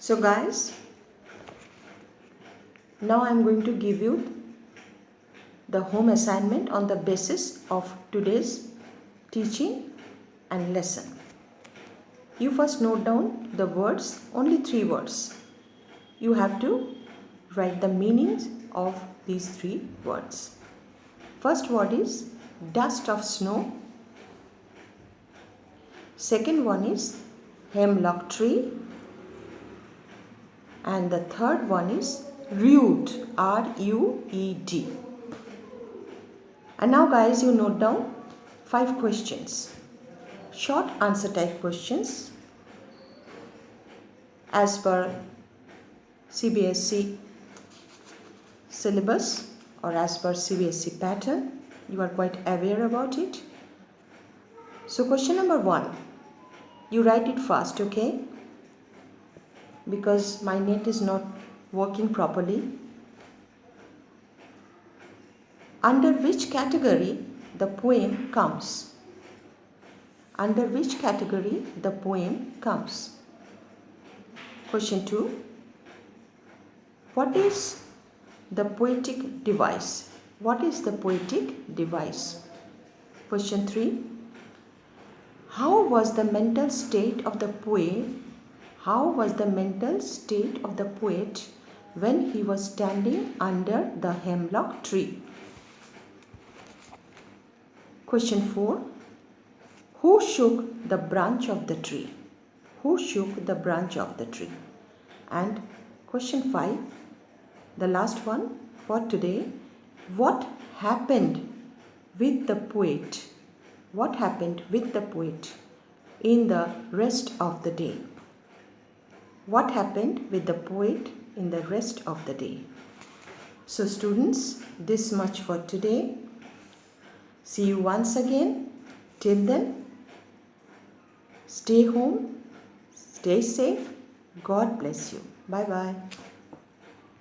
So guys, now I am going to give you the home assignment on the basis of today's teaching and lesson. You first note down the words, only 3 words. You have to write the meanings of these 3 words. First word is dust of snow. Second one is hemlock tree. And the third one is rude, R-U-E-D. And now guys, you note down 5 questions. Short answer type questions as per CBSE syllabus or as per CBSE pattern. You are quite aware about it. So question number 1, you write it fast, okay? Because my net is not working properly. Under which category the poem comes? Under which category the poem comes? Question 2. What is the poetic device? What is the poetic device? Question 3. How was the mental state of the poet? How was the mental state of the poet when he was standing under the hemlock tree? Question 4. Who shook the branch of the tree? Who shook the branch of the tree? And question 5, the last one for today. What happened with the poet? What happened with the poet in the rest of the day? What happened with the poet in the rest of the day? So students, this much for today. See you once again. Till then, stay home, stay safe. God bless you. Bye-bye.